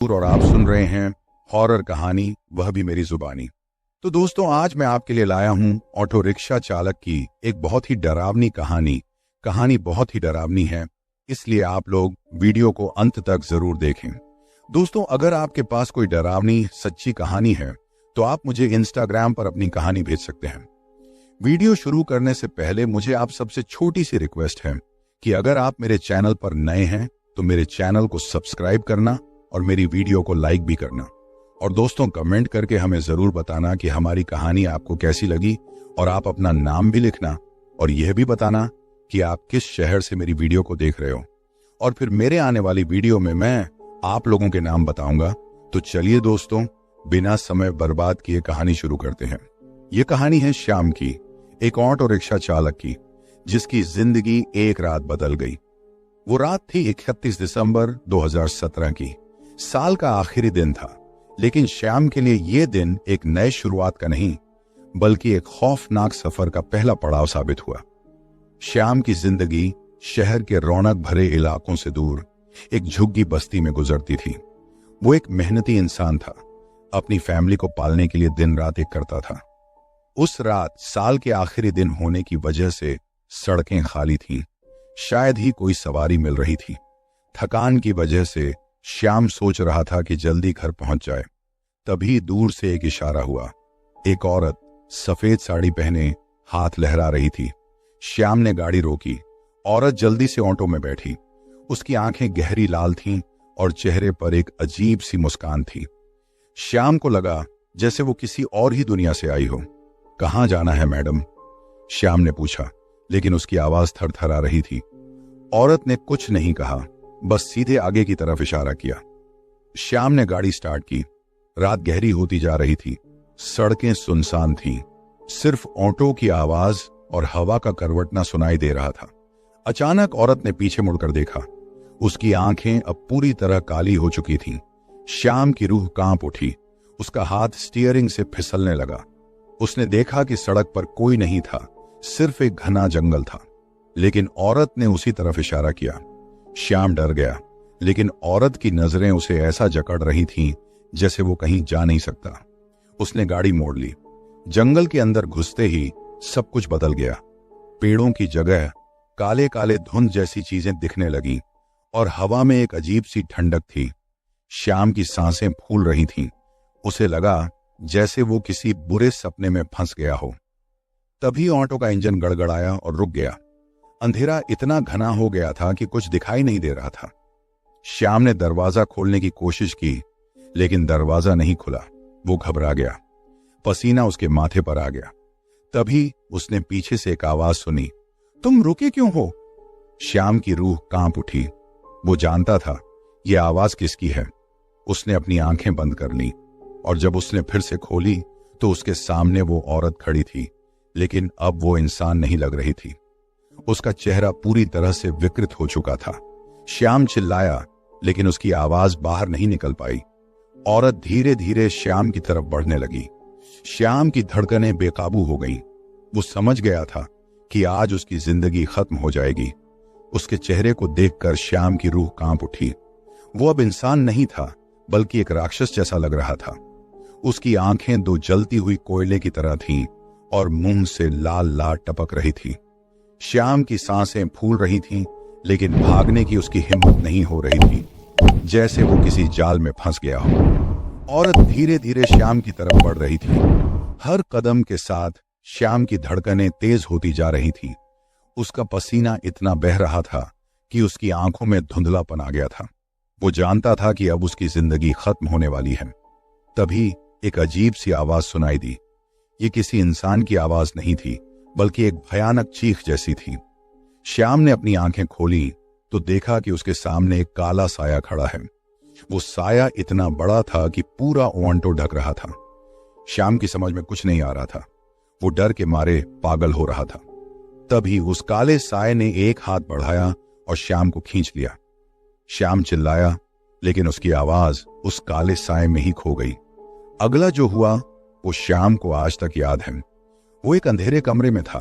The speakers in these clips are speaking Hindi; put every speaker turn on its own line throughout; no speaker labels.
और आप सुन रहे हैं हॉरर कहानी, वह भी मेरी जुबानी। तो दोस्तों, आज मैं आपके लिए लाया हूं ऑटो रिक्शा चालक की एक बहुत ही डरावनी कहानी। कहानी बहुत ही डरावनी है, इसलिए आप लोग वीडियो को अंत तक जरूर देखें। दोस्तों, अगर आपके पास कोई डरावनी सच्ची कहानी है तो आप मुझे इंस्टाग्राम पर अपनी कहानी भेज सकते हैं। वीडियो शुरू करने से पहले मुझे आप सबसे छोटी सी रिक्वेस्ट है कि अगर आप मेरे चैनल पर नए हैं तो मेरे चैनल को सब्सक्राइब करना और मेरी वीडियो को लाइक भी करना। और दोस्तों, कमेंट करके हमें जरूर बताना कि हमारी कहानी आपको कैसी लगी, और आप अपना नाम भी लिखना और यह भी बताना कि आप किस शहर से मेरी वीडियो को देख रहे हो। और फिर मेरे आने वाली वीडियो में मैं आप लोगों के नाम बताऊंगा। तो चलिए दोस्तों, बिना समय बर्बाद किए कहानी शुरू करते हैं। यह कहानी है श्याम की, एक ऑटो रिक्शा चालक की, जिसकी जिंदगी एक रात बदल गई। वो रात थी 31 दिसंबर 2017 की। साल का आखिरी दिन था, लेकिन श्याम के लिए यह दिन एक नए शुरुआत का नहीं बल्कि एक खौफनाक सफर का पहला पड़ाव साबित हुआ। श्याम की जिंदगी शहर के रौनक भरे इलाकों से दूर एक झुग्गी बस्ती में गुजरती थी। वो एक मेहनती इंसान था, अपनी फैमिली को पालने के लिए दिन रात एक करता था। उस रात साल के आखिरी दिन होने की वजह से सड़कें खाली थीं, शायद ही कोई सवारी मिल रही थी। थकान की वजह से श्याम सोच रहा था कि जल्दी घर पहुंच जाए। तभी दूर से एक इशारा हुआ। एक औरत सफेद साड़ी पहने हाथ लहरा रही थी। श्याम ने गाड़ी रोकी। औरत जल्दी से ऑटो में बैठी। उसकी आंखें गहरी लाल थीं और चेहरे पर एक अजीब सी मुस्कान थी। श्याम को लगा जैसे वो किसी और ही दुनिया से आई हो। कहां जाना है मैडम? श्याम ने पूछा, लेकिन उसकी आवाज थरथरा रही थी। औरत ने कुछ नहीं कहा, बस सीधे आगे की तरफ इशारा किया। श्याम ने गाड़ी स्टार्ट की। रात गहरी होती जा रही थी। सड़कें सुनसान थीं। सिर्फ ऑटो की आवाज और हवा का करवटना सुनाई दे रहा था। अचानक औरत ने पीछे मुड़कर देखा। उसकी आंखें अब पूरी तरह काली हो चुकी थीं। श्याम की रूह कांप उठी। उसका हाथ स्टीयरिंग से फिसलने लगा। उसने देखा कि सड़क पर कोई नहीं था, सिर्फ एक घना जंगल था। लेकिन औरत ने उसी तरफ इशारा किया। श्याम डर गया, लेकिन औरत की नजरें उसे ऐसा जकड़ रही थीं जैसे वो कहीं जा नहीं सकता। उसने गाड़ी मोड़ ली। जंगल के अंदर घुसते ही सब कुछ बदल गया। पेड़ों की जगह काले काले धुंध जैसी चीजें दिखने लगी और हवा में एक अजीब सी ठंडक थी। श्याम की सांसें फूल रही थीं। उसे लगा जैसे वो किसी बुरे सपने में फंस गया हो। तभी ऑटो का इंजन गड़गड़ाया और रुक गया। अंधेरा इतना घना हो गया था कि कुछ दिखाई नहीं दे रहा था। श्याम ने दरवाजा खोलने की कोशिश की, लेकिन दरवाजा नहीं खुला। वो घबरा गया। पसीना उसके माथे पर आ गया। तभी उसने पीछे से एक आवाज सुनी, तुम रुके क्यों हो? श्याम की रूह कांप उठी। वो जानता था यह आवाज किसकी है। उसने अपनी आंखें बंद कर ली और जब उसने फिर से खोली तो उसके सामने वो औरत खड़ी थी, लेकिन अब वो इंसान नहीं लग रही थी। उसका चेहरा पूरी तरह से विकृत हो चुका था। श्याम चिल्लाया, लेकिन उसकी आवाज बाहर नहीं निकल पाई। औरत धीरे धीरे श्याम की तरफ बढ़ने लगी। श्याम की धड़कनें बेकाबू हो गईं। वो समझ गया था कि आज उसकी जिंदगी खत्म हो जाएगी। उसके चेहरे को देखकर श्याम की रूह कांप उठी। वो अब इंसान नहीं था, बल्कि एक राक्षस जैसा लग रहा था। उसकी आंखें दो जलती हुई कोयले की तरह थीं और मुंह से लाल लाल टपक रही थी। श्याम की सांसें फूल रही थीं, लेकिन भागने की उसकी हिम्मत नहीं हो रही थी, जैसे वो किसी जाल में फंस गया हो। औरत धीरे धीरे श्याम की तरफ बढ़ रही थी। हर कदम के साथ श्याम की धड़कनें तेज होती जा रही थी। उसका पसीना इतना बह रहा था कि उसकी आंखों में धुंधलापन आ गया था। वो जानता था कि अब उसकी जिंदगी खत्म होने वाली है। तभी एक अजीब सी आवाज सुनाई दी। ये किसी इंसान की आवाज नहीं थी, बल्कि एक भयानक चीख जैसी थी। श्याम ने अपनी आंखें खोली तो देखा कि उसके सामने एक काला साया खड़ा है। वो साया इतना बड़ा था कि पूरा ऑटो ढक रहा था। श्याम की समझ में कुछ नहीं आ रहा था। वो डर के मारे पागल हो रहा था। तभी उस काले साये ने एक हाथ बढ़ाया और श्याम को खींच लिया। श्याम चिल्लाया, लेकिन उसकी आवाज उस काले साये में ही खो गई। अगला जो हुआ वो श्याम को आज तक याद है। वो एक अंधेरे कमरे में था।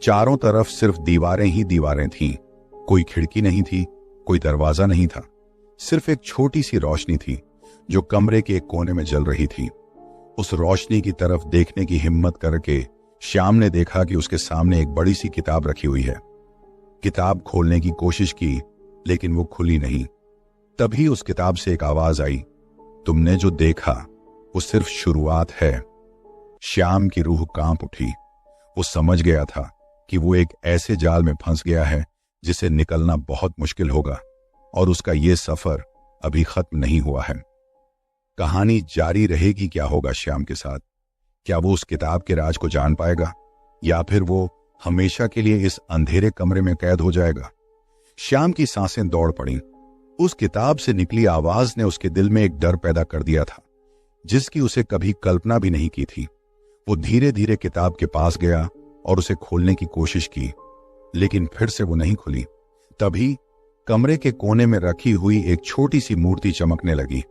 चारों तरफ सिर्फ दीवारें ही दीवारें थीं। कोई खिड़की नहीं थी, कोई दरवाजा नहीं था। सिर्फ एक छोटी सी रोशनी थी जो कमरे के एक कोने में जल रही थी। उस रोशनी की तरफ देखने की हिम्मत करके श्याम ने देखा कि उसके सामने एक बड़ी सी किताब रखी हुई है। किताब खोलने की कोशिश की, लेकिन वो खुली नहीं। तभी उस किताब से एक आवाज आई, तुमने जो देखा वो सिर्फ शुरुआत है। श्याम की रूह कांप उठी। वो समझ गया था कि वो एक ऐसे जाल में फंस गया है जिसे निकलना बहुत मुश्किल होगा, और उसका ये सफर अभी खत्म नहीं हुआ है। कहानी जारी रहेगी। क्या होगा श्याम के साथ? क्या वो उस किताब के राज को जान पाएगा, या फिर वो हमेशा के लिए इस अंधेरे कमरे में कैद हो जाएगा? श्याम की सांसें दौड़ पड़ी। उस किताब से निकली आवाज ने उसके दिल में एक डर पैदा कर दिया था, जिसकी उसे कभी कल्पना भी नहीं की थी। वो धीरे धीरे किताब के पास गया और उसे खोलने की कोशिश की, लेकिन फिर से वो नहीं खुली। तभी कमरे के कोने में रखी हुई एक छोटी सी मूर्ति चमकने लगी।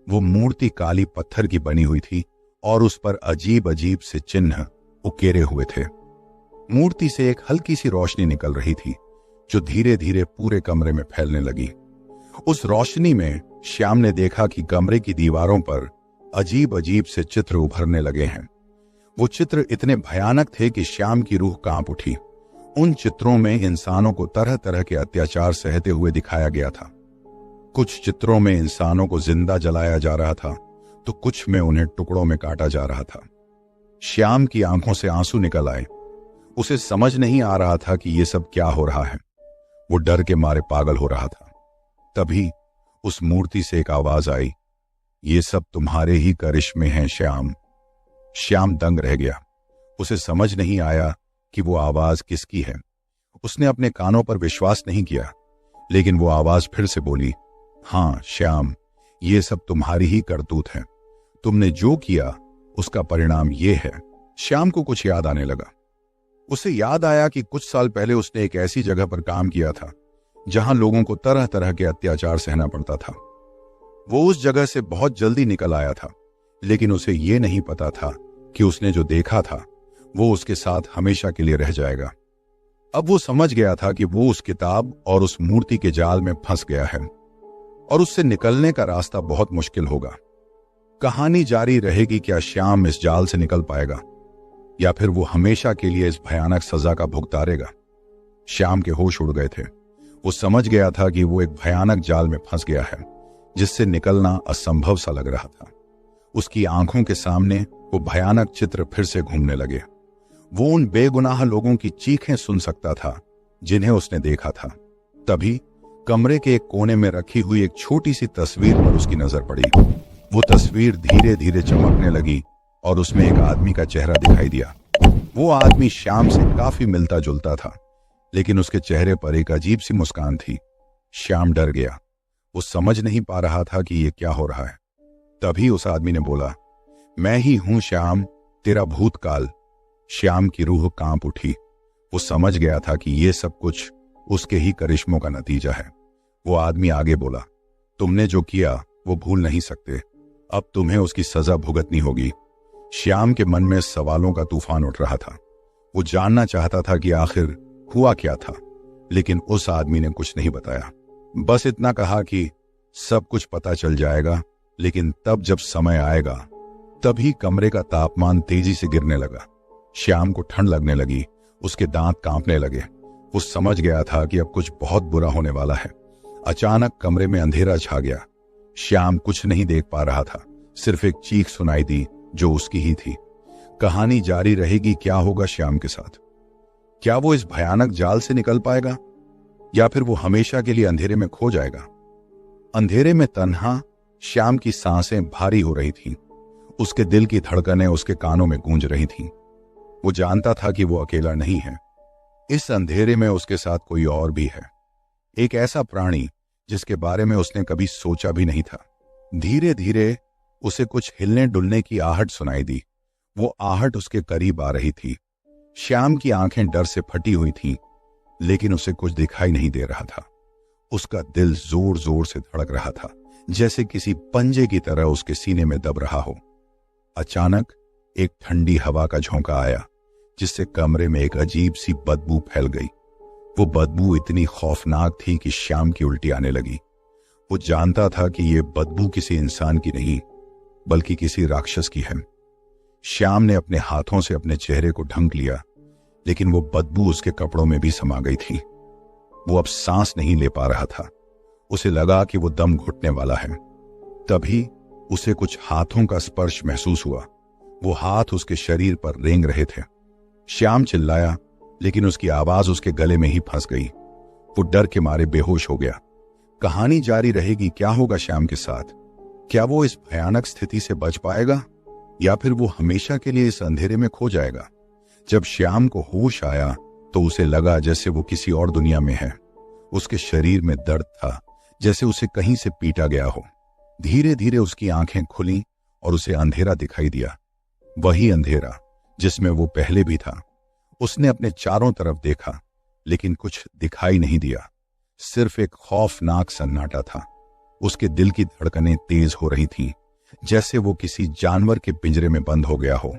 वो मूर्ति काली पत्थर की बनी हुई थी और उस पर अजीब अजीब से चिन्ह उकेरे हुए थे। मूर्ति से एक हल्की सी रोशनी निकल रही थी, जो धीरे धीरे पूरे कमरे में फैलने लगी। उस रोशनी में श्याम ने देखा कि कमरे की दीवारों पर अजीब अजीब से चित्र उभरने लगे हैं। वो चित्र इतने भयानक थे कि श्याम की रूह कांप उठी। उन चित्रों में इंसानों को तरह तरह के अत्याचार सहते हुए दिखाया गया था। कुछ चित्रों में इंसानों को जिंदा जलाया जा रहा था, तो कुछ में उन्हें टुकड़ों में काटा जा रहा था। श्याम की आंखों से आंसू निकल आए। उसे समझ नहीं आ रहा था कि ये सब क्या हो रहा है। वो डर के मारे पागल हो रहा था। तभी उस मूर्ति से एक आवाज आई, ये सब तुम्हारे ही करिश्मे हैं श्याम। श्याम दंग रह गया। उसे समझ नहीं आया कि वो आवाज किसकी है। उसने अपने कानों पर विश्वास नहीं किया, लेकिन वो आवाज फिर से बोली, हाँ श्याम, ये सब तुम्हारी ही करतूत है। तुमने जो किया उसका परिणाम ये है। श्याम को कुछ याद आने लगा। उसे याद आया कि कुछ साल पहले उसने एक ऐसी जगह पर काम किया था जहां लोगों को तरह तरह के अत्याचार सहना पड़ता था। वो उस जगह से बहुत जल्दी निकल आया था, लेकिन उसे ये नहीं पता था कि उसने जो देखा था वो उसके साथ हमेशा के लिए रह जाएगा। अब वो समझ गया था कि वो उस किताब और उस मूर्ति के जाल में फंस गया है और उससे निकलने का रास्ता बहुत मुश्किल होगा। कहानी जारी रहेगी। क्या श्याम इस जाल से निकल पाएगा, या फिर वो हमेशा के लिए इस भयानक सजा का भुगतारेगा? श्याम के होश उड़ गए थे। वो समझ गया था कि वो एक भयानक जाल में फंस गया है, जिससे निकलना असंभव सा लग रहा था। उसकी आंखों के सामने वो भयानक चित्र फिर से घूमने लगे। वो उन बेगुनाह लोगों की चीखें सुन सकता था जिन्हें उसने देखा था। तभी कमरे के एक कोने में रखी हुई एक छोटी सी तस्वीर पर उसकी नजर पड़ी। वो तस्वीर धीरे धीरे चमकने लगी और उसमें एक आदमी का चेहरा दिखाई दिया। वो आदमी श्याम से काफी मिलता जुलता था, लेकिन उसके चेहरे पर एक अजीब सी मुस्कान थी। श्याम डर गया। वो समझ नहीं पा रहा था कि ये क्या हो रहा है। तभी उस आदमी ने बोला, मैं ही हूं श्याम, तेरा भूतकाल। श्याम की रूह कांप उठी। वो समझ गया था कि ये सब कुछ उसके ही करिश्मों का नतीजा है। वो आदमी आगे बोला, तुमने जो किया वो भूल नहीं सकते। अब तुम्हें उसकी सजा भुगतनी होगी। श्याम के मन में सवालों का तूफान उठ रहा था। वो जानना चाहता था कि आखिर हुआ क्या था, लेकिन उस आदमी ने कुछ नहीं बताया। बस इतना कहा कि सब कुछ पता चल जाएगा, लेकिन तब जब समय आएगा। तभी कमरे का तापमान तेजी से गिरने लगा। श्याम को ठंड लगने लगी। उसके दांत कांपने लगे। वो समझ गया था कि अब कुछ बहुत बुरा होने वाला है। अचानक कमरे में अंधेरा छा गया। श्याम कुछ नहीं देख पा रहा था, सिर्फ एक चीख सुनाई दी जो उसकी ही थी। कहानी जारी रहेगी। क्या होगा श्याम के साथ? क्या वो इस भयानक जाल से निकल पाएगा, या फिर वो हमेशा के लिए अंधेरे में खो जाएगा? अंधेरे में तन्हा श्याम की सांसें भारी हो रही थीं। उसके दिल की धड़कनें उसके कानों में गूंज रही थीं। वो जानता था कि वो अकेला नहीं है। इस अंधेरे में उसके साथ कोई और भी है, एक ऐसा प्राणी जिसके बारे में उसने कभी सोचा भी नहीं था। धीरे धीरे उसे कुछ हिलने डुलने की आहट सुनाई दी। वो आहट उसके करीब आ रही थी। श्याम की आंखें डर से फटी हुई थीं, लेकिन उसे कुछ दिखाई नहीं दे रहा था। उसका दिल जोर जोर से धड़क रहा था, जैसे किसी पंजे की तरह उसके सीने में दब रहा हो। अचानक एक ठंडी हवा का झोंका आया, जिससे कमरे में एक अजीब सी बदबू फैल गई। वो बदबू इतनी खौफनाक थी कि श्याम की उल्टी आने लगी। वो जानता था कि ये बदबू किसी इंसान की नहीं बल्कि किसी राक्षस की है। श्याम ने अपने हाथों से अपने चेहरे को ढक लिया, लेकिन वो बदबू उसके कपड़ों में भी समा गई थी। वो अब सांस नहीं ले पा रहा था। उसे लगा कि वो दम घुटने वाला है। तभी उसे कुछ हाथों का स्पर्श महसूस हुआ। वो हाथ उसके शरीर पर रेंग रहे थे। श्याम चिल्लाया, लेकिन उसकी आवाज उसके गले में ही फंस गई। वो डर के मारे बेहोश हो गया। कहानी जारी रहेगी। क्या होगा श्याम के साथ? क्या वो इस भयानक स्थिति से बच पाएगा या फिर वो हमेशा के लिए इस अंधेरे में खो जाएगा? जब श्याम को होश आया तो उसे लगा जैसे वो किसी और दुनिया में है। उसके शरीर में दर्द था, जैसे उसे कहीं से पीटा गया हो। धीरे धीरे उसकी आंखें खुली और उसे अंधेरा दिखाई दिया, वही अंधेरा जिसमें वो पहले भी था। उसने अपने चारों तरफ देखा, लेकिन कुछ दिखाई नहीं दिया। सिर्फ एक खौफनाक सन्नाटा था। उसके दिल की धड़कनें तेज हो रही थीं, जैसे वो किसी जानवर के पिंजरे में बंद हो गया हो।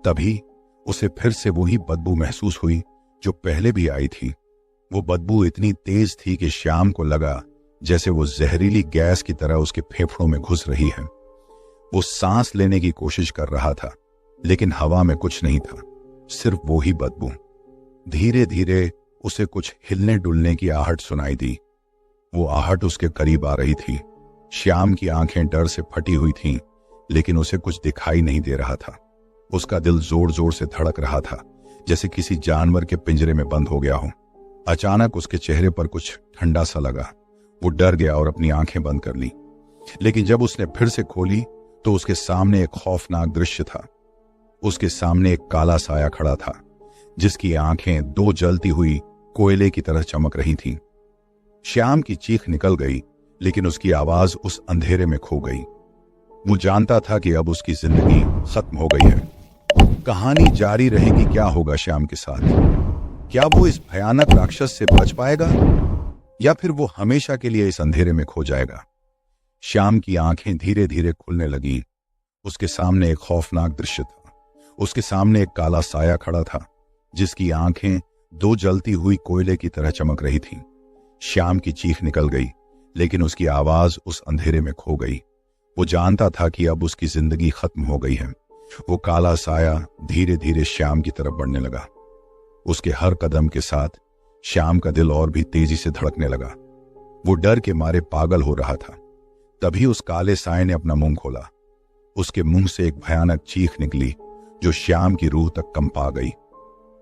तभी उसे फिर से वही बदबू महसूस हुई जो पहले भी आई थी। वो बदबू इतनी तेज थी कि श्याम को लगा जैसे वो जहरीली गैस की तरह उसके फेफड़ों में घुस रही है। वो सांस लेने की कोशिश कर रहा था, लेकिन हवा में कुछ नहीं था, सिर्फ वो ही बदबू। धीरे धीरे उसे कुछ हिलने डुलने की आहट सुनाई दी। वो आहट उसके करीब आ रही थी। श्याम की आंखें डर से फटी हुई थीं, लेकिन उसे कुछ दिखाई नहीं दे रहा था। उसका दिल जोर जोर से धड़क रहा था, जैसे किसी जानवर के पिंजरे में बंद हो गया हो। अचानक उसके चेहरे पर कुछ ठंडा सा लगा। वो डर गया और अपनी आंखें बंद कर ली, लेकिन जब उसने फिर से खोली तो उसके सामने एक खौफनाक दृश्य था। उसके सामने एक काला साया खड़ा था, जिसकी आंखें दो जलती हुई कोयले की तरह चमक रही थीं। श्याम की चीख निकल गई, लेकिन उसकी आवाज उस अंधेरे में खो गई। वो जानता था कि अब उसकी जिंदगी खत्म हो गई है। कहानी जारी रहेगी। क्या होगा श्याम के साथ? क्या वो इस भयानक राक्षस से बच पाएगा या फिर वो हमेशा के लिए इस अंधेरे में खो जाएगा? श्याम की आंखें धीरे धीरे खुलने लगी। उसके सामने एक खौफनाक दृश्य था। उसके सामने एक काला साया खड़ा था, जिसकी आंखें दो जलती हुई कोयले की तरह चमक रही थीं। श्याम की चीख निकल गई, लेकिन उसकी आवाज उस अंधेरे में खो गई। वो जानता था कि अब उसकी जिंदगी खत्म हो गई है। वो काला साया धीरे धीरे श्याम की तरफ बढ़ने लगा। उसके हर कदम के साथ श्याम का दिल और भी तेजी से धड़कने लगा। वो डर के मारे पागल हो रहा था। तभी उस काले साए ने अपना मुंह खोला। उसके मुंह से एक भयानक चीख निकली जो श्याम की रूह तक कंपा गई।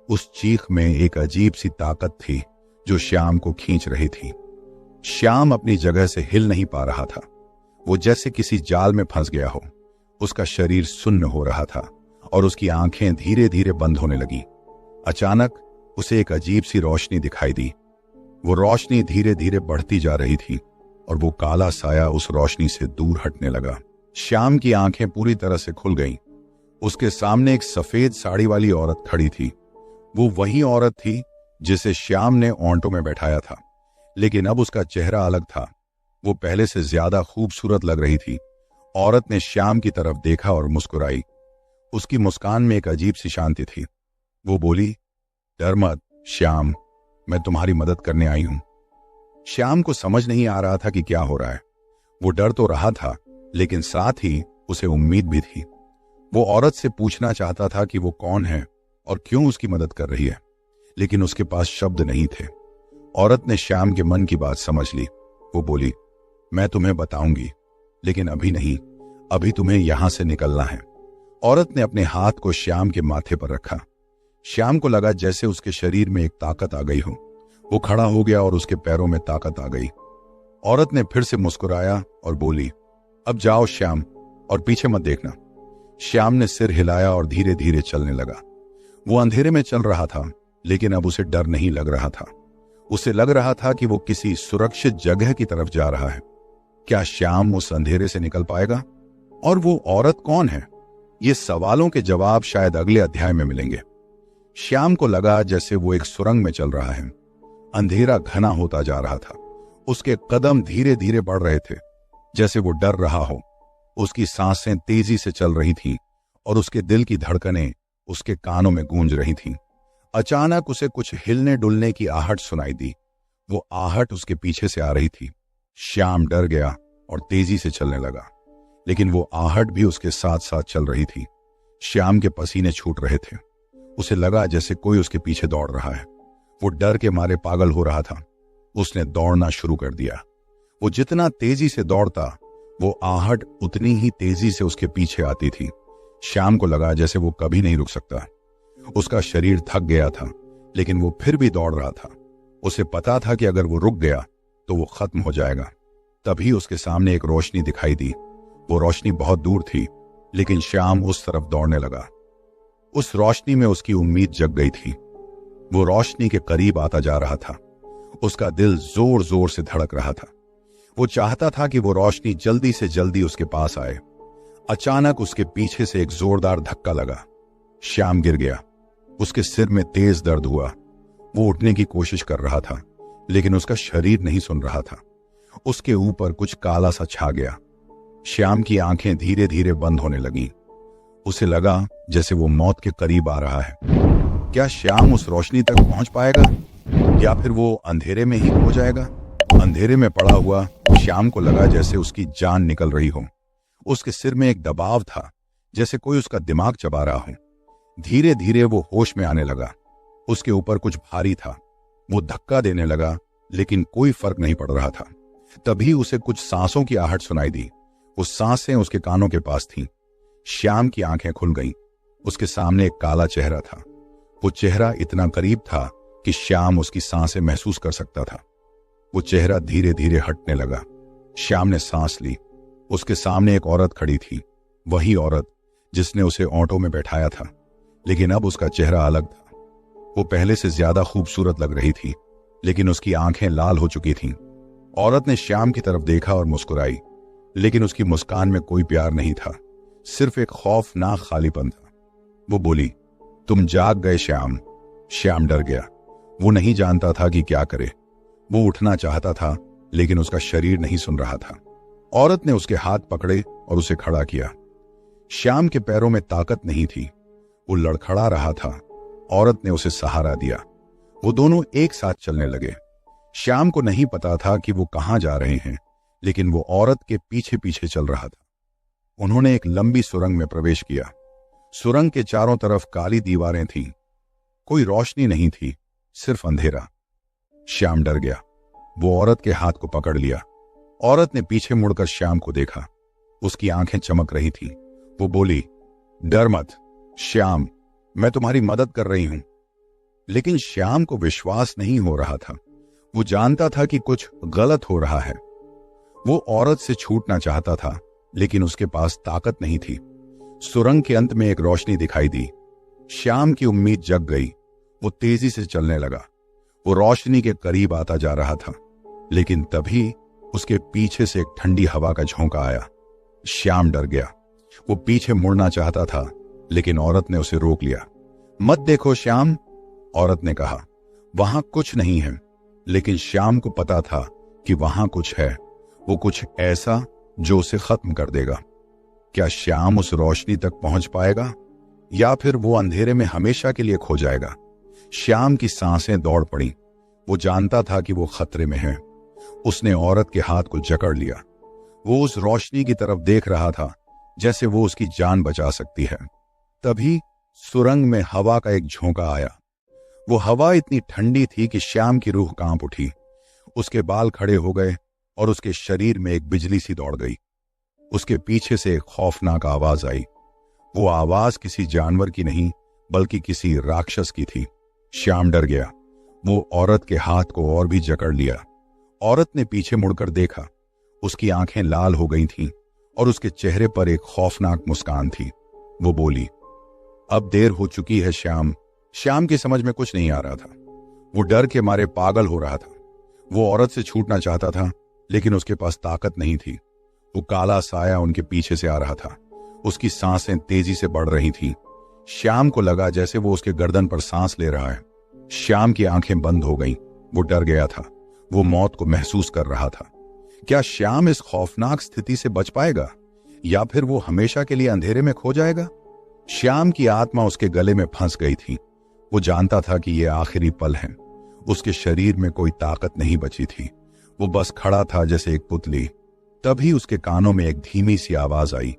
उस चीख में एक अजीब सी ताकत थी जो श्याम को खींच रही थी। श्याम अपनी जगह से हिल नहीं पा रहा था। वो जैसे किसी जाल में फंस गया हो। उसका शरीर सुन्न हो रहा था और उसकी आंखें धीरे धीरे बंद होने लगी। अचानक उसे एक अजीब सी रोशनी दिखाई दी। वो रोशनी धीरे धीरे बढ़ती जा रही थी और वो काला साया उस रोशनी से दूर हटने लगा। श्याम की आंखें पूरी तरह से खुल गईं। उसके सामने एक सफेद साड़ी वाली औरत खड़ी थी। वो वही औरत थी जिसे श्याम ने ऑटो में बैठाया था, लेकिन अब उसका चेहरा अलग था। वो पहले से ज्यादा खूबसूरत लग रही थी। औरत ने श्याम की तरफ देखा और मुस्कुराई। उसकी मुस्कान में एक अजीब सी शांति थी। वो बोली, डर मत श्याम, मैं तुम्हारी मदद करने आई हूं। श्याम को समझ नहीं आ रहा था कि क्या हो रहा है। वो डर तो रहा था, लेकिन साथ ही उसे उम्मीद भी थी। वो औरत से पूछना चाहता था कि वो कौन है और क्यों उसकी मदद कर रही है, लेकिन उसके पास शब्द नहीं थे। औरत ने श्याम के मन की बात समझ ली। वो बोली, मैं तुम्हें बताऊंगी, लेकिन अभी नहीं, अभी तुम्हें यहां से निकलना है। औरत ने अपने हाथ को श्याम के माथे पर रखा। श्याम को लगा जैसे उसके शरीर में एक ताकत आ गई हो। वो खड़ा हो गया और उसके पैरों में ताकत आ गई। औरत ने फिर से मुस्कुराया और बोली, अब जाओ श्याम, और पीछे मत देखना। श्याम ने सिर हिलाया और धीरे धीरे चलने लगा। वो अंधेरे में चल रहा था, लेकिन अब उसे डर नहीं लग रहा था। उसे लग रहा था कि वो किसी सुरक्षित जगह की तरफ जा रहा है। क्या श्याम उस अंधेरे से निकल पाएगा? और वो औरत कौन है? ये सवालों के जवाब शायद अगले अध्याय में मिलेंगे। श्याम को लगा जैसे वो एक सुरंग में चल रहा है। अंधेरा घना होता जा रहा था। उसके कदम धीरे धीरे बढ़ रहे थे, जैसे वो डर रहा हो। उसकी सांसें तेजी से चल रही थीं और उसके दिल की धड़कनें उसके कानों में गूंज रही थीं। अचानक उसे कुछ हिलने डुलने की आहट सुनाई दी। वो आहट उसके पीछे से आ रही थी। श्याम डर गया और तेजी से चलने लगा, लेकिन वो आहट भी उसके साथ साथ चल रही थी। श्याम के पसीने छूट रहे थे। उसे लगा जैसे कोई उसके पीछे दौड़ रहा है। वो डर के मारे पागल हो रहा था। उसने दौड़ना शुरू कर दिया। वो जितना तेजी से दौड़ता, वो आहट उतनी ही तेजी से उसके पीछे आती थी। श्याम को लगा जैसे वो कभी नहीं रुक सकता। उसका शरीर थक गया था, लेकिन वो फिर भी दौड़ रहा था। उसे पता था कि अगर वो रुक गया तो वो खत्म हो जाएगा। तभी उसके सामने एक रोशनी दिखाई दी। वो रोशनी बहुत दूर थी, लेकिन श्याम उस तरफ दौड़ने लगा। उस रोशनी में उसकी उम्मीद जग गई थी। वो रोशनी के करीब आता जा रहा था। उसका दिल जोर जोर से धड़क रहा था। वो चाहता था कि वो रोशनी जल्दी से जल्दी उसके पास आए। अचानक उसके पीछे से एक जोरदार धक्का लगा। श्याम गिर गया। उसके सिर में तेज दर्द हुआ। वो उठने की कोशिश कर रहा था, लेकिन उसका शरीर नहीं सुन रहा था। उसके ऊपर कुछ काला सा छा गया। श्याम की आंखें धीरे धीरे बंद होने लगीं। उसे लगा जैसे वो मौत के करीब आ रहा है। क्या श्याम उस रोशनी तक पहुंच पाएगा, या फिर वो अंधेरे में ही खो जाएगा? अंधेरे में पड़ा हुआ श्याम को लगा जैसे उसकी जान निकल रही हो। उसके सिर में एक दबाव था, जैसे कोई उसका दिमाग चबा रहा हो। धीरे धीरे वो होश में आने लगा। उसके ऊपर कुछ भारी था। वो धक्का देने लगा, लेकिन कोई फर्क नहीं पड़ रहा था। तभी उसे कुछ सांसों की आहट सुनाई दी। वो सांसें उसके कानों के पास थीं। श्याम की आंखें खुल गईं। उसके सामने एक काला चेहरा था। वो चेहरा इतना करीब था कि श्याम उसकी सांसें महसूस कर सकता था। वो चेहरा धीरे धीरे हटने लगा। श्याम ने सांस ली। उसके सामने एक औरत खड़ी थी, वही औरत जिसने उसे ऑटो में बैठाया था, लेकिन अब उसका चेहरा अलग था। वो पहले से ज्यादा खूबसूरत लग रही थी, लेकिन उसकी आंखें लाल हो चुकी थीं। औरत ने श्याम की तरफ देखा और मुस्कुराई, लेकिन उसकी मुस्कान में कोई प्यार नहीं था, सिर्फ एक खौफनाक खालीपन था। वो बोली, तुम जाग गए श्याम। श्याम डर गया। वो नहीं जानता था कि क्या करे। वो उठना चाहता था, लेकिन उसका शरीर नहीं सुन रहा था। औरत ने उसके हाथ पकड़े और उसे खड़ा किया। श्याम के पैरों में ताकत नहीं थी। वो लड़खड़ा रहा था। औरत ने उसे सहारा दिया। वो दोनों एक साथ चलने लगे। श्याम को नहीं पता था कि वो कहां जा रहे हैं, लेकिन वो औरत के पीछे पीछे चल रहा था। उन्होंने एक लंबी सुरंग में प्रवेश किया। सुरंग के चारों तरफ काली दीवारें थीं। कोई रोशनी नहीं थी, सिर्फ अंधेरा। श्याम डर गया। वो औरत के हाथ को पकड़ लिया। औरत ने पीछे मुड़कर श्याम को देखा। उसकी आंखें चमक रही थीं। वो बोली, डर मत श्याम, मैं तुम्हारी मदद कर रही हूं। लेकिन श्याम को विश्वास नहीं हो रहा था। वो जानता था कि कुछ गलत हो रहा है। वो औरत से छूटना चाहता था, लेकिन उसके पास ताकत नहीं थी। सुरंग के अंत में एक रोशनी दिखाई दी। श्याम की उम्मीद जग गई। वो तेजी से चलने लगा। वो रोशनी के करीब आता जा रहा था, लेकिन तभी उसके पीछे से एक ठंडी हवा का झोंका आया। श्याम डर गया। वो पीछे मुड़ना चाहता था, लेकिन औरत ने उसे रोक लिया। मत देखो श्याम, औरत ने कहा। वहां कुछ नहीं है, लेकिन श्याम को पता था कि वहां कुछ है। वो कुछ ऐसा जो उसे खत्म कर देगा। क्या श्याम उस रोशनी तक पहुंच पाएगा, या फिर वो अंधेरे में हमेशा के लिए खो जाएगा? श्याम की सांसें दौड़ पड़ी। वो जानता था कि वो खतरे में है। उसने औरत के हाथ को जकड़ लिया। वो उस रोशनी की तरफ देख रहा था, जैसे वो उसकी जान बचा सकती है। तभी सुरंग में हवा का एक झोंका आया। वो हवा इतनी ठंडी थी कि श्याम की रूह कांप उठी। उसके बाल खड़े हो गए और उसके शरीर में एक बिजली सी दौड़ गई। उसके पीछे से एक खौफनाक आवाज आई। वो आवाज किसी जानवर की नहीं, बल्कि किसी राक्षस की थी। श्याम डर गया। वो औरत के हाथ को और भी जकड़ लिया। औरत ने पीछे मुड़कर देखा। उसकी आंखें लाल हो गई थीं और उसके चेहरे पर एक खौफनाक मुस्कान थी। वो बोली, अब देर हो चुकी है श्याम। श्याम की समझ में कुछ नहीं आ रहा था। वो डर के मारे पागल हो रहा था। वो औरत से छूटना चाहता था, लेकिन उसके पास ताकत नहीं थी। वो काला साया उनके पीछे से आ रहा था। उसकी सांसें तेजी से बढ़ रही थीं। श्याम को लगा जैसे वो उसके गर्दन पर सांस ले रहा है। श्याम की आंखें बंद हो गईं। वो डर गया था। वो मौत को महसूस कर रहा था। क्या श्याम इस खौफनाक स्थिति से बच पाएगा, या फिर वो हमेशा के लिए अंधेरे में खो जाएगा? श्याम की आत्मा उसके गले में फंस गई थी। वो जानता था कि ये आखिरी पल है। उसके शरीर में कोई ताकत नहीं बची थी। वो बस खड़ा था जैसे एक पुतली। तभी उसके कानों में एक धीमी सी आवाज आई।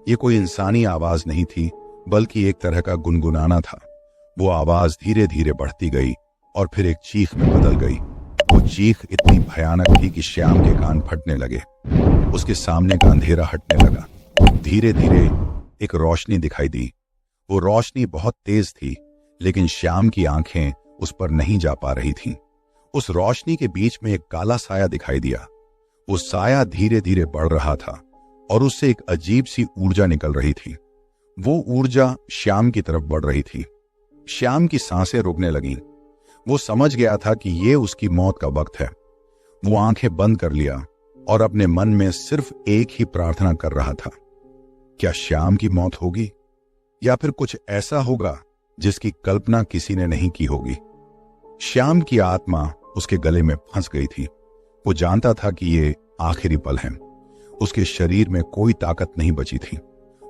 ये कोई इंसानी आवाज नहीं थी, बल्कि एक तरह का गुनगुनाना था। वो आवाज धीरे धीरे बढ़ती गई और फिर एक चीख में बदल गई। वो चीख इतनी भयानक थी कि श्याम के कान फटने लगे। उसके सामने का अंधेरा हटने लगा। धीरे धीरे एक रोशनी दिखाई दी। वो रोशनी बहुत तेज थी, लेकिन श्याम की आंखें उस पर नहीं जा पा रही थीं। उस रोशनी के बीच में एक काला साया दिखाई दिया। वो साया धीरे धीरे बढ़ रहा था और उससे एक अजीब सी ऊर्जा निकल रही थी। वो ऊर्जा श्याम की तरफ बढ़ रही थी। श्याम की सांसें रुकने लगीं। वो समझ गया था कि ये उसकी मौत का वक्त है। वो आंखें बंद कर लिया और अपने मन में सिर्फ एक ही प्रार्थना कर रहा था, क्या श्याम की मौत होगी या फिर कुछ ऐसा होगा जिसकी कल्पना किसी ने नहीं की होगी। श्याम की आत्मा उसके गले में फंस गई थी। वो जानता था कि ये आखिरी पल है। उसके शरीर में कोई ताकत नहीं बची थी।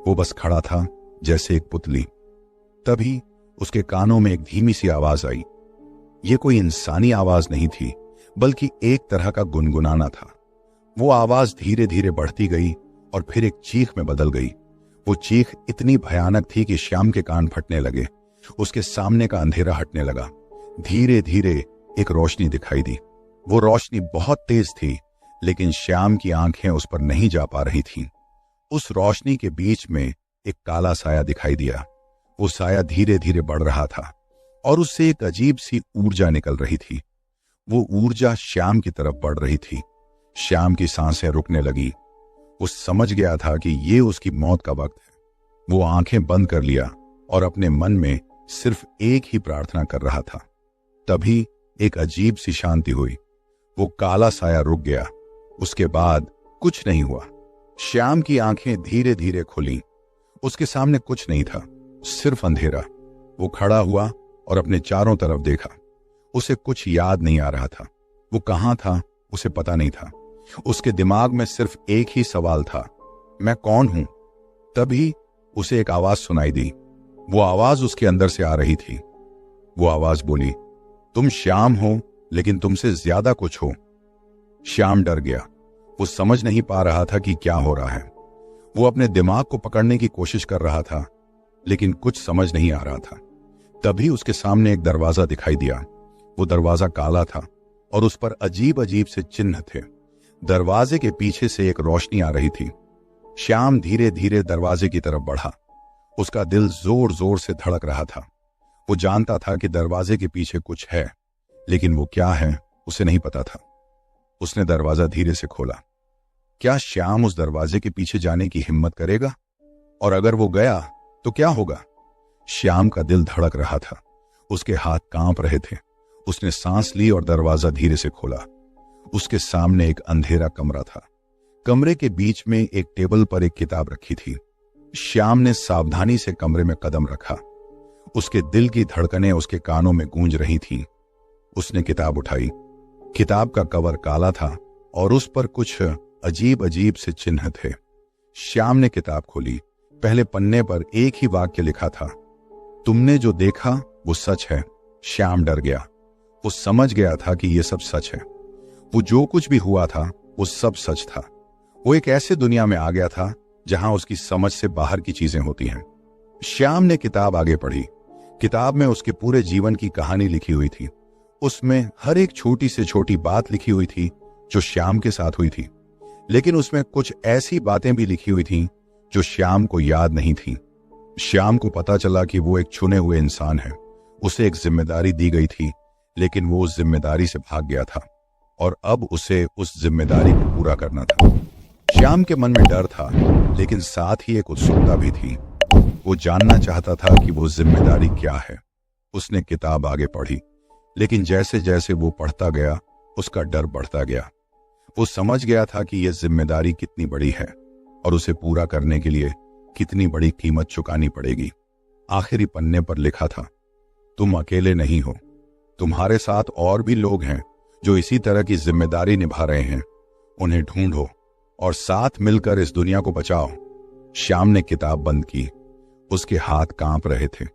वो बस खड़ा था जैसे एक पुतली। तभी उसके कानों में एक धीमी सी आवाज आई। ये कोई इंसानी आवाज नहीं थी, बल्कि एक तरह का गुनगुनाना था। वो आवाज धीरे धीरे बढ़ती गई और फिर एक चीख में बदल गई। वो चीख इतनी भयानक थी कि श्याम के कान फटने लगे। उसके सामने का अंधेरा हटने लगा। धीरे धीरे एक रोशनी दिखाई दी। वो रोशनी बहुत तेज थी, लेकिन श्याम की आंखें उस पर नहीं जा पा रही थीं। उस रोशनी के बीच में एक काला साया दिखाई दिया। वो साया धीरे धीरे बढ़ रहा था और उससे एक अजीब सी ऊर्जा निकल रही थी। वो ऊर्जा श्याम की तरफ बढ़ रही थी। श्याम की सांसें रुकने लगी। वो समझ गया था कि ये उसकी मौत का वक्त है। वो आंखें बंद कर लिया और अपने मन में सिर्फ एक ही प्रार्थना कर रहा था। तभी एक अजीब सी शांति हुई। वो काला साया रुक गया। उसके बाद कुछ नहीं हुआ। श्याम की आंखें धीरे धीरे खुली। उसके सामने कुछ नहीं था, सिर्फ अंधेरा। वो खड़ा हुआ और अपने चारों तरफ देखा। उसे कुछ याद नहीं आ रहा था। वो कहां था उसे पता नहीं था। उसके दिमाग में सिर्फ एक ही सवाल था, मैं कौन हूं। तभी उसे एक आवाज सुनाई दी। वो आवाज उसके अंदर से आ रही थी। वो आवाज बोली, तुम श्याम हो, लेकिन तुमसे ज्यादा कुछ हो। श्याम डर गया। वो समझ नहीं पा रहा था कि क्या हो रहा है। वो अपने दिमाग को पकड़ने की कोशिश कर रहा था, लेकिन कुछ समझ नहीं आ रहा था। तभी उसके सामने एक दरवाजा दिखाई दिया। वो दरवाजा काला था और उस पर अजीब अजीब से चिन्ह थे। दरवाजे के पीछे से एक रोशनी आ रही थी। श्याम धीरे धीरे दरवाजे की तरफ बढ़ा। उसका दिल जोर जोर से धड़क रहा था। वो जानता था कि दरवाजे के पीछे कुछ है, लेकिन वो क्या है उसे नहीं पता था। उसने दरवाजा धीरे से खोला। क्या श्याम उस दरवाजे के पीछे जाने की हिम्मत करेगा? और अगर वो गया तो क्या होगा? श्याम का दिल धड़क रहा था। उसके हाथ कांप रहे थे। उसने सांस ली और दरवाजा धीरे से खोला। उसके सामने एक अंधेरा कमरा था। कमरे के बीच में एक टेबल पर एक किताब रखी थी। श्याम ने सावधानी से कमरे में कदम रखा। उसके दिल की धड़कनें उसके कानों में गूंज रही थीं। उसने किताब उठाई। किताब का कवर काला था और उस पर कुछ अजीब अजीब से चिन्ह थे। श्याम ने किताब खोली। पहले पन्ने पर एक ही वाक्य लिखा था, तुमने जो देखा वो सच है। श्याम डर गया। वो समझ गया था कि ये सब सच है। वो जो कुछ भी हुआ था वो सब सच था। वो एक ऐसे दुनिया में आ गया था जहां उसकी समझ से बाहर की चीजें होती हैं। श्याम ने किताब आगे पढ़ी। किताब में उसके पूरे जीवन की कहानी लिखी हुई थी। उसमें हर एक छोटी से छोटी बात लिखी हुई थी जो श्याम के साथ हुई थी, लेकिन उसमें कुछ ऐसी बातें भी लिखी हुई थीं जो श्याम को याद नहीं थीं। श्याम को पता चला कि वो एक चुने हुए इंसान है। उसे एक जिम्मेदारी दी गई थी, लेकिन वो उस जिम्मेदारी से भाग गया था और अब उसे उस जिम्मेदारी को पूरा करना था। श्याम के मन में डर था, लेकिन साथ ही एक उत्सुकता भी थी। वो जानना चाहता था कि वो जिम्मेदारी क्या है। उसने किताब आगे पढ़ी, लेकिन जैसे जैसे वो पढ़ता गया उसका डर बढ़ता गया। वो समझ गया था कि यह जिम्मेदारी कितनी बड़ी है और उसे पूरा करने के लिए कितनी बड़ी कीमत चुकानी पड़ेगी। आखिरी पन्ने पर लिखा था, तुम अकेले नहीं हो, तुम्हारे साथ और भी लोग हैं जो इसी तरह की जिम्मेदारी निभा रहे हैं। उन्हें ढूंढो और साथ मिलकर इस दुनिया को बचाओ। श्याम ने किताब बंद की। उसके हाथ कांप रहे थे।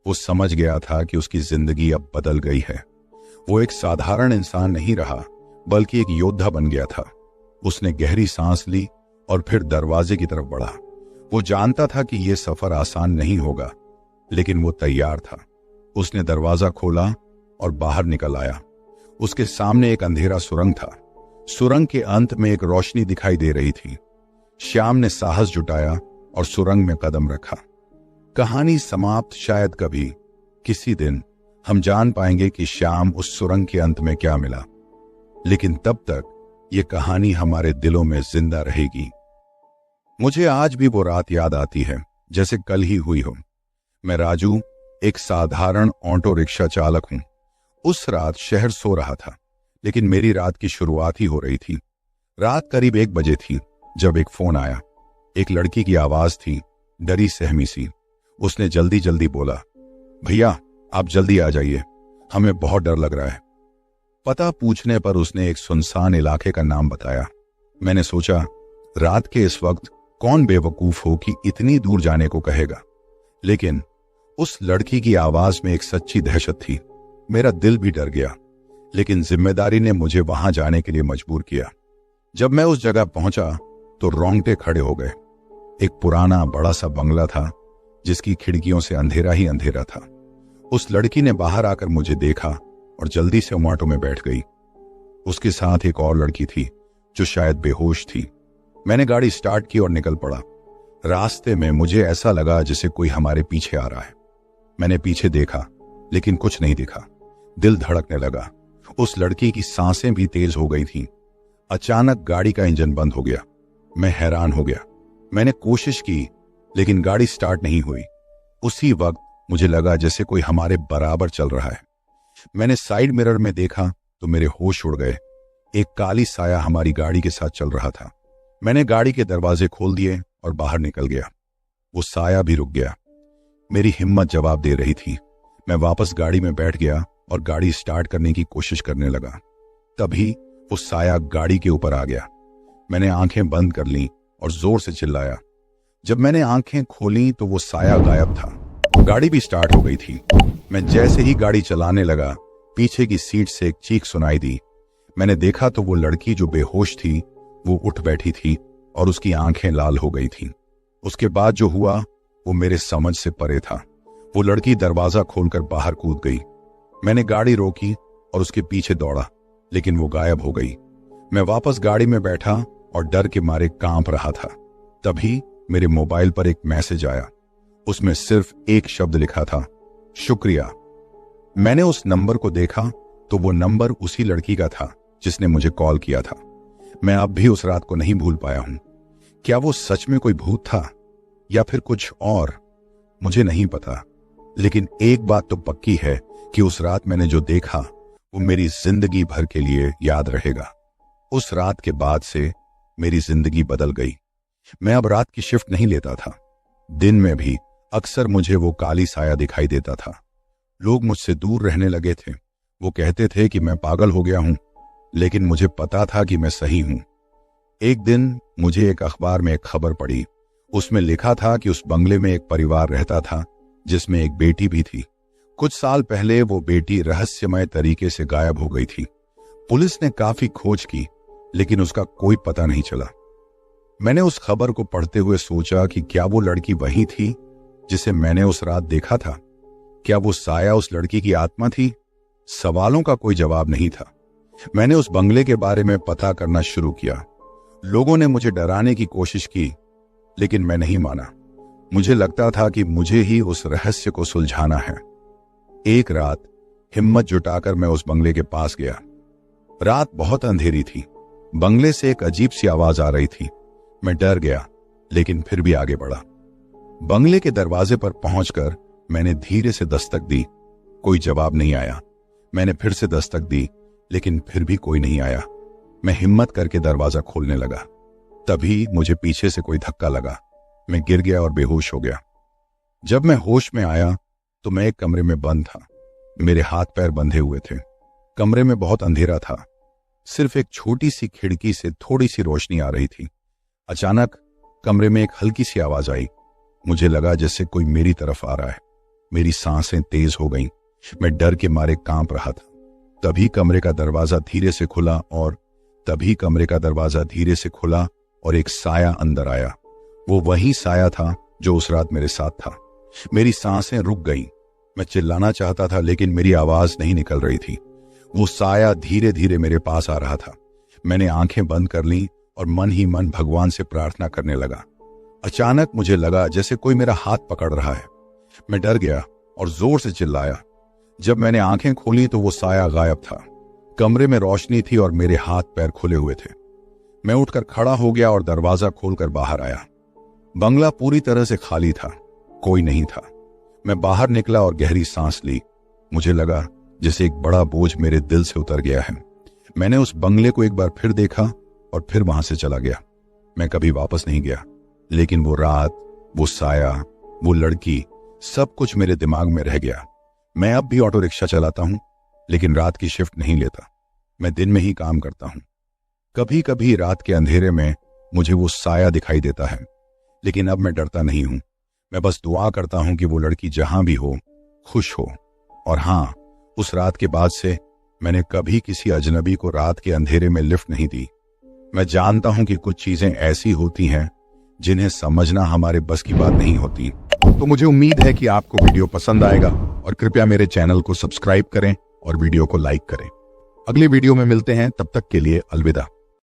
वो समझ गया था कि उसकी जिंदगी अब बदल गई है। वो एक साधारण इंसान नहीं रहा, बल्कि एक योद्धा बन गया था। उसने गहरी सांस ली और फिर दरवाजे की तरफ बढ़ा। वो जानता था कि यह सफर आसान नहीं होगा, लेकिन वो तैयार था। उसने दरवाजा खोला और बाहर निकल आया। उसके सामने एक अंधेरा सुरंग था। सुरंग के अंत में एक रोशनी दिखाई दे रही थी। श्याम ने साहस जुटाया और सुरंग में कदम रखा। कहानी समाप्त। शायद कभी किसी दिन हम जान पाएंगे कि श्याम उस सुरंग के अंत में क्या मिला, लेकिन तब तक ये कहानी हमारे दिलों में जिंदा रहेगी। मुझे आज भी वो रात याद आती है जैसे कल ही हुई हो। मैं राजू, एक साधारण ऑटो रिक्शा चालक हूं। उस रात शहर सो रहा था, लेकिन मेरी रात की शुरुआत ही हो रही थी। रात करीब 1 बजे थी जब एक फोन आया। एक लड़की की आवाज थी, डरी सहमी सी। उसने जल्दी जल्दी बोला, भैया आप जल्दी आ जाइए, हमें बहुत डर लग रहा है। पता पूछने पर उसने एक सुनसान इलाके का नाम बताया। मैंने सोचा, रात के इस वक्त कौन बेवकूफ हो कि इतनी दूर जाने को कहेगा। लेकिन उस लड़की की आवाज में एक सच्ची दहशत थी। मेरा दिल भी डर गया, लेकिन जिम्मेदारी ने मुझे वहां जाने के लिए मजबूर किया। जब मैं उस जगह पहुंचा तो रोंगटे खड़े हो गए। एक पुराना बड़ा सा बंगला था जिसकी खिड़कियों से अंधेरा ही अंधेरा था। उस लड़की ने बाहर आकर मुझे देखा और जल्दी से ऑटो में बैठ गई। उसके साथ एक और लड़की थी जो शायद बेहोश थी। मैंने गाड़ी स्टार्ट की और निकल पड़ा। रास्ते में मुझे ऐसा लगा जैसे कोई हमारे पीछे आ रहा है। मैंने पीछे देखा, लेकिन कुछ नहीं दिखा। दिल धड़कने लगा। उस लड़की की सांसें भी तेज हो गई थीं। अचानक गाड़ी का इंजन बंद हो गया। मैं हैरान हो गया। मैंने कोशिश की, लेकिन गाड़ी स्टार्ट नहीं हुई। उसी वक्त मुझे लगा जैसे कोई हमारे बराबर चल रहा है। मैंने साइड मिरर में देखा तो मेरे होश उड़ गए। एक काली साया हमारी गाड़ी के साथ चल रहा था। मैंने गाड़ी के दरवाजे खोल दिए और बाहर निकल गया। वो साया भी रुक गया। मेरी हिम्मत जवाब दे रही थी। मैं वापस गाड़ी में बैठ गया और गाड़ी स्टार्ट करने की कोशिश करने लगा। तभी वो साया गाड़ी के ऊपर आ गया। मैंने आंखें बंद कर लीं और जोर से चिल्लाया। जब मैंने आंखें खोली तो वो साया गायब था। गाड़ी भी स्टार्ट हो गई थी। मैं जैसे ही गाड़ी चलाने लगा, पीछे की सीट से एक चीख सुनाई दी। मैंने देखा तो वो लड़की जो बेहोश थी वो उठ बैठी थी और उसकी आंखें लाल हो गई थीं। उसके बाद जो हुआ वो मेरे समझ से परे था। वो लड़की दरवाजा खोलकर बाहर कूद गई। मैंने गाड़ी रोकी और उसके पीछे दौड़ा, लेकिन वो गायब हो गई। मैं वापस गाड़ी में बैठा और डर के मारे कांप रहा था। तभी मेरे मोबाइल पर एक मैसेज आया। उसमें सिर्फ एक शब्द लिखा था, शुक्रिया। मैंने उस नंबर को देखा तो वो नंबर उसी लड़की का था जिसने मुझे कॉल किया था। मैं अब भी उस रात को नहीं भूल पाया हूं। क्या वो सच में कोई भूत था या फिर कुछ और, मुझे नहीं पता। लेकिन एक बात तो पक्की है कि उस रात मैंने जो देखा वो मेरी जिंदगी भर के लिए याद रहेगा। उस रात के बाद से मेरी जिंदगी बदल गई। मैं अब रात की शिफ्ट नहीं लेता था। दिन में भी अक्सर मुझे वो काली साया दिखाई देता था। लोग मुझसे दूर रहने लगे थे। वो कहते थे कि मैं पागल हो गया हूं, लेकिन मुझे पता था कि मैं सही हूं। एक दिन मुझे एक अखबार में एक खबर पड़ी। उसमें लिखा था कि उस बंगले में एक परिवार रहता था जिसमें एक बेटी भी थी। कुछ साल पहले वो बेटी रहस्यमय तरीके से गायब हो गई थी। पुलिस ने काफी खोज की, लेकिन उसका कोई पता नहीं चला। मैंने उस खबर को पढ़ते हुए सोचा कि क्या वो लड़की वही थी जिसे मैंने उस रात देखा था? क्या वो साया उस लड़की की आत्मा थी? सवालों का कोई जवाब नहीं था। मैंने उस बंगले के बारे में पता करना शुरू किया। लोगों ने मुझे डराने की कोशिश की, लेकिन मैं नहीं माना। मुझे लगता था कि मुझे ही उस रहस्य को सुलझाना है। एक रात हिम्मत जुटाकर मैं उस बंगले के पास गया। रात बहुत अंधेरी थी। बंगले से एक अजीब सी आवाज आ रही थी। मैं डर गया, लेकिन फिर भी आगे बढ़ा। बंगले के दरवाजे पर पहुंचकर मैंने धीरे से दस्तक दी। कोई जवाब नहीं आया। मैंने फिर से दस्तक दी, लेकिन फिर भी कोई नहीं आया। मैं हिम्मत करके दरवाजा खोलने लगा। तभी मुझे पीछे से कोई धक्का लगा। मैं गिर गया और बेहोश हो गया। जब मैं होश में आया तो मैं एक कमरे में बंद था। मेरे हाथ पैर बंधे हुए थे। कमरे में बहुत अंधेरा था। सिर्फ एक छोटी सी खिड़की से थोड़ी सी रोशनी आ रही थी। अचानक कमरे में एक हल्की सी आवाज आई। मुझे लगा जैसे कोई मेरी तरफ आ रहा है। मेरी सांसें तेज हो गईं। मैं डर के मारे कांप रहा था। तभी कमरे का दरवाजा धीरे से खुला और एक साया अंदर आया। वो वही साया था जो उस रात मेरे साथ था। मेरी सांसें रुक गईं। मैं चिल्लाना चाहता था लेकिन मेरी आवाज नहीं निकल रही थी। वो साया धीरे धीरे मेरे पास आ रहा था। मैंने आंखें बंद कर लीं और मन ही मन भगवान से प्रार्थना करने लगा। अचानक मुझे लगा जैसे कोई मेरा हाथ पकड़ रहा है। मैं डर गया और जोर से चिल्लाया। जब मैंने आंखें खोली तो वो साया गायब था। कमरे में रोशनी थी और मेरे हाथ पैर खुले हुए थे। मैं उठकर खड़ा हो गया और दरवाजा खोलकर बाहर आया। बंगला पूरी तरह से खाली था, कोई नहीं था। मैं बाहर निकला और गहरी सांस ली। मुझे लगा जैसे एक बड़ा बोझ मेरे दिल से उतर गया है। मैंने उस बंगले को एक बार फिर देखा और फिर वहां से चला गया। मैं कभी वापस नहीं गया, लेकिन वो रात, वो साया, वो लड़की, सब कुछ मेरे दिमाग में रह गया। मैं अब भी ऑटो रिक्शा चलाता हूं, लेकिन रात की शिफ्ट नहीं लेता। मैं दिन में ही काम करता हूं। कभी कभी रात के अंधेरे में मुझे वो साया दिखाई देता है, लेकिन अब मैं डरता नहीं हूं। मैं बस दुआ करता हूं कि वो लड़की जहां भी हो, खुश हो। और हां, उस रात के बाद से मैंने कभी किसी अजनबी को रात के अंधेरे में लिफ्ट नहीं दी। मैं जानता हूं कि कुछ चीजें ऐसी होती हैं जिन्हें समझना हमारे बस की बात नहीं होती। तो मुझे उम्मीद है कि आपको वीडियो पसंद आएगा और कृपया मेरे चैनल को सब्सक्राइब करें और वीडियो को लाइक करें। अगले वीडियो में मिलते हैं, तब तक के लिए अलविदा।